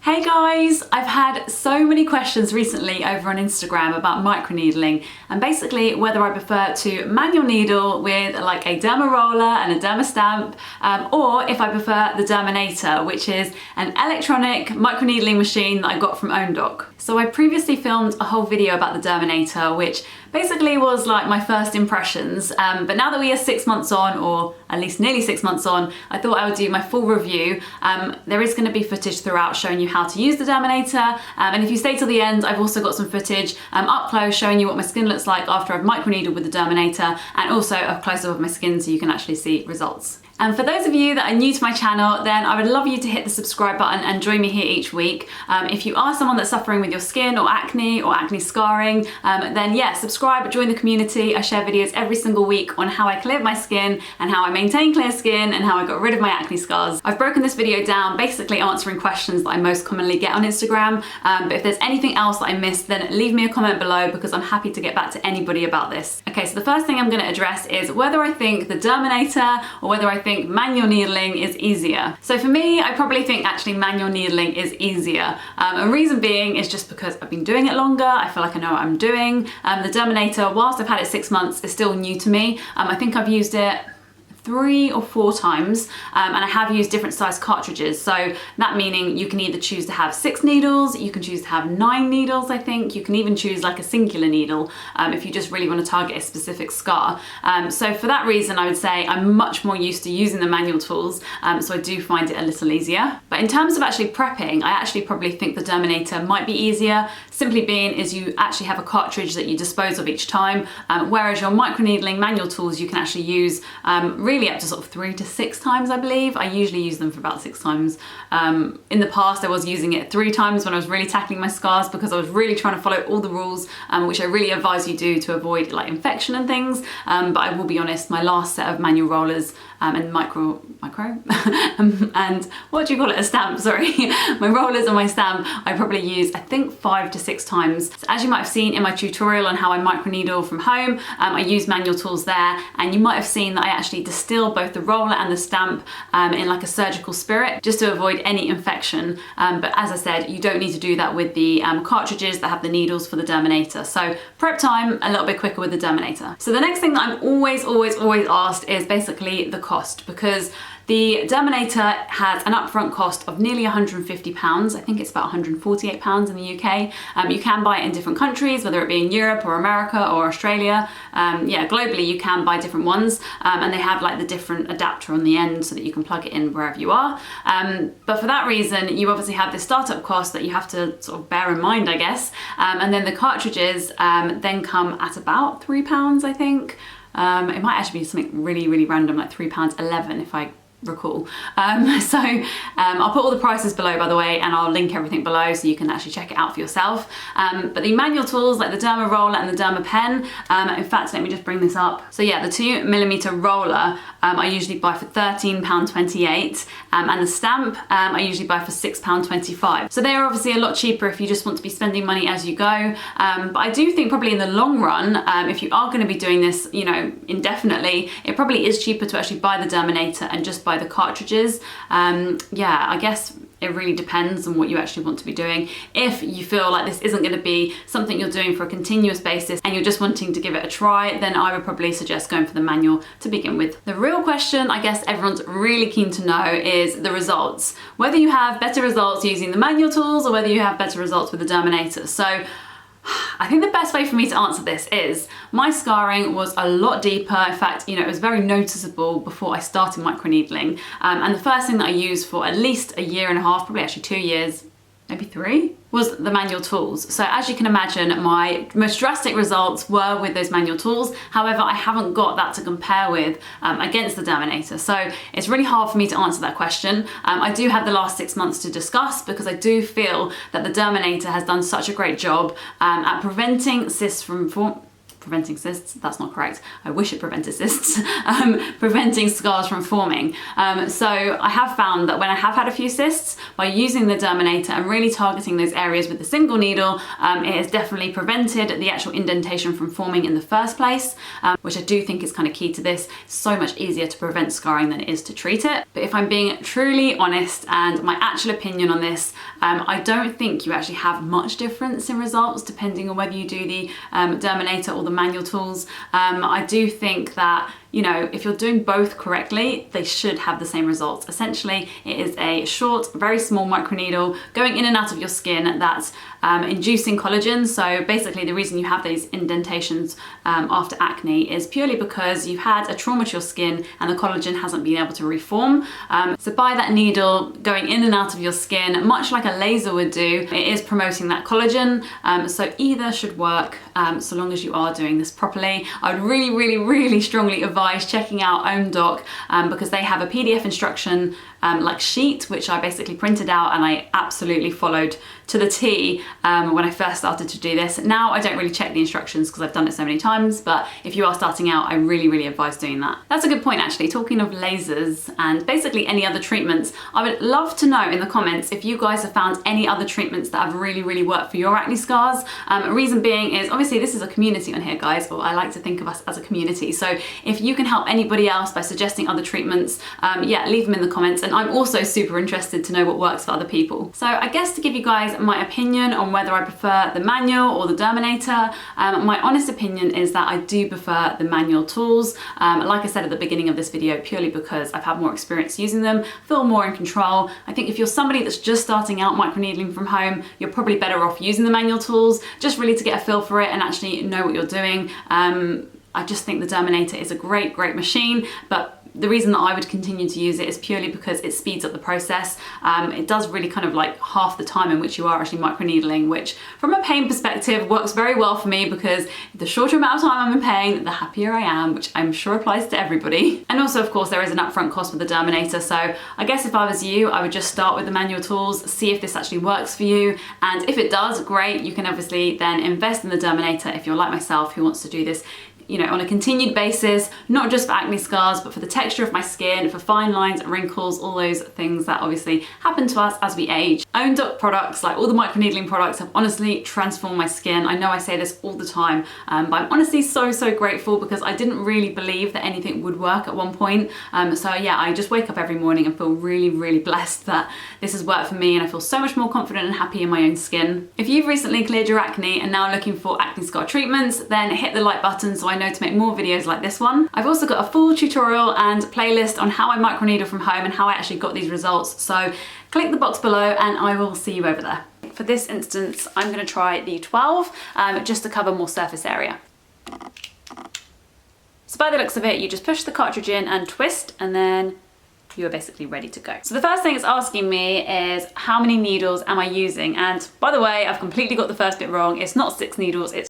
Hey guys, I've had so many questions recently over on Instagram about microneedling and basically whether I prefer to manual needle with like a derma roller and a derma stamp or if I prefer the Derminator, which is an electronic microneedling machine that I got from OwnDoc. So I previously filmed a whole video about the Derminator, which basically was like my first impressions, but now that we are 6 months on, or at least nearly 6 months on, I thought I would do my full review. There is going to be footage throughout showing you how to use the Derminator, and if you stay till the end, I've also got some footage up close showing you what my skin looks like after I've microneedled with the Derminator, and also a close-up of my skin so you can actually see results. And for those of you that are new to my channel, then I would love you to hit the subscribe button and join me here each week. If you are someone that's suffering with your skin or acne scarring, then yeah, subscribe, join the community. I share videos every single week on how I cleared my skin and how I maintain clear skin and how I got rid of my acne scars. I've broken this video down basically answering questions that I most commonly get on Instagram, but if there's anything else that I missed, then leave me a comment below because I'm happy to get back to anybody about this. Okay, so the first thing I'm going to address is whether I think the Derminator or whether I think manual needling is easier. So for me, I probably think actually manual needling is easier. And reason being is just because I've been doing it longer, I feel like I know what I'm doing. The Derminator, whilst I've had it 6 months, is still new to me. I think I've used it 3 or 4 times, and I have used different size cartridges, so that meaning you can either choose to have 6 needles, you can choose to have 9 needles, I think. You can even choose like a singular needle if you just really want to target a specific scar. So for that reason, I would say I'm much more used to using the manual tools, so I do find it a little easier. But in terms of actually prepping, I actually probably think the Derminator might be easier, simply being is you actually have a cartridge that you dispose of each time, whereas your microneedling manual tools you can actually use really up to sort of 3 to 6 times, I believe. I usually use them for about 6 times. In the past, I was using it 3 times when I was really tackling my scars because I was really trying to follow all the rules, which I really advise you do to avoid like infection and things. But I will be honest, my last set of manual rollers and micro and what do you call it, a stamp, sorry. My rollers and my stamp, I probably use, I think 5 to 6 times. So as you might have seen in my tutorial on how I microneedle from home, I use manual tools there, and you might have seen that I actually distill both the roller and the stamp in like a surgical spirit just to avoid any infection. But as I said, you don't need to do that with the cartridges that have the needles for the Derminator. So prep time a little bit quicker with the Derminator. So the next thing that I'm always asked is basically the cost, because the Derminator has an upfront cost of nearly £150. I think it's about £148 in the UK. You can buy it in different countries, whether it be in Europe or America or Australia. Yeah, globally you can buy different ones, and they have like the different adapter on the end so that you can plug it in wherever you are. But for that reason, you obviously have this startup cost that you have to sort of bear in mind, I guess. And then the cartridges then come at about £3, I think. It might actually be something really random, like £3.11 if I recall. I'll put all the prices below, by the way, and I'll link everything below so you can actually check it out for yourself. But the manual tools like the derma roller and the derma pen, in fact, let me just bring this up. So yeah, the 2mm roller I usually buy for £13.28, and the stamp I usually buy for £6.25. So they're obviously a lot cheaper if you just want to be spending money as you go. But I do think probably in the long run, if you are going to be doing this, you know, indefinitely, it probably is cheaper to actually buy the Derminator and just buy the cartridges. Yeah, I guess it really depends on what you actually want to be doing. If you feel like this isn't going to be something you're doing for a continuous basis and you're just wanting to give it a try, then I would probably suggest going for the manual to begin with. The real question I guess everyone's really keen to know is the results. Whether you have better results using the manual tools or whether you have better results with the Derminator. So I think the best way for me to answer this is my scarring was a lot deeper. In fact, you know, it was very noticeable before I started microneedling. And the first thing that I used for at least a year and a half, probably actually 2 years, maybe 3, was the manual tools. So as you can imagine, my most drastic results were with those manual tools. However, I haven't got that to compare with against the Derminator. So it's really hard for me to answer that question. I do have the last 6 months to discuss because I do feel that the Derminator has done such a great job at preventing cysts from preventing cysts, that's not correct. I wish it prevented cysts, preventing scars from forming. So I have found that when I have had a few cysts, by using the Derminator and really targeting those areas with a single needle, it has definitely prevented the actual indentation from forming in the first place, which I do think is kind of key to this. It's so much easier to prevent scarring than it is to treat it. But if I'm being truly honest and my actual opinion on this, I don't think you actually have much difference in results depending on whether you do the Derminator or the manual tools. I do think that, you know, if you're doing both correctly, they should have the same results. Essentially, it is a short, very small microneedle going in and out of your skin that's inducing collagen. So basically the reason you have these indentations after acne is purely because you've had a trauma to your skin and the collagen hasn't been able to reform. So by that needle going in and out of your skin, much like a laser would do, it is promoting that collagen. So either should work so long as you are doing this properly. I would really strongly advise checking out OwnDoc because they have a PDF instruction like sheet, which I basically printed out and I absolutely followed to the T when I first started to do this. Now I don't really check the instructions because I've done it so many times, but if you are starting out, I really advise doing that. That's a good point actually. Talking of lasers and basically any other treatments, I would love to know in the comments if you guys have found any other treatments that have really worked for your acne scars. Reason being is obviously this is a community on here, guys, or I like to think of us as a community. So if you can help anybody else by suggesting other treatments, yeah, leave them in the comments. And I'm also super interested to know what works for other people. So I guess to give you guys my opinion on whether I prefer the manual or the Derminator, my honest opinion is that I do prefer the manual tools. Like I said at the beginning of this video, purely because I've had more experience using them, feel more in control. I think if you're somebody that's just starting out microneedling from home, you're probably better off using the manual tools, just really to get a feel for it and actually know what you're doing. I just think the Derminator is a great machine, but the reason that I would continue to use it is purely because it speeds up the process. It does really kind of like half the time in which you are actually microneedling, which from a pain perspective works very well for me because the shorter amount of time I'm in pain, the happier I am, which I'm sure applies to everybody. And also, of course, there is an upfront cost with the Derminator. So I guess if I was you, I would just start with the manual tools, see if this actually works for you. And if it does, great. You can obviously then invest in the Derminator if you're like myself who wants to do this, you know, on a continued basis, not just for acne scars, but for the texture of my skin, for fine lines, wrinkles, all those things that obviously happen to us as we age. OwnDoc products, like all the microneedling products, have honestly transformed my skin. I know I say this all the time, but I'm honestly so grateful because I didn't really believe that anything would work at one point. So yeah, I just wake up every morning and feel really blessed that this has worked for me, and I feel so much more confident and happy in my own skin. If you've recently cleared your acne and now looking for acne scar treatments, then hit the like button so I know to make more videos like this one. I've also got a full tutorial and playlist on how I microneedle from home and how I actually got these results. So click the box below and I will see you over there. For this instance, I'm going to try the 12 just to cover more surface area. So by the looks of it, you just push the cartridge in and twist, and then you are basically ready to go. So the first thing it's asking me is how many needles am I using? And by the way, I've completely got the first bit wrong. It's not 6 needles, it's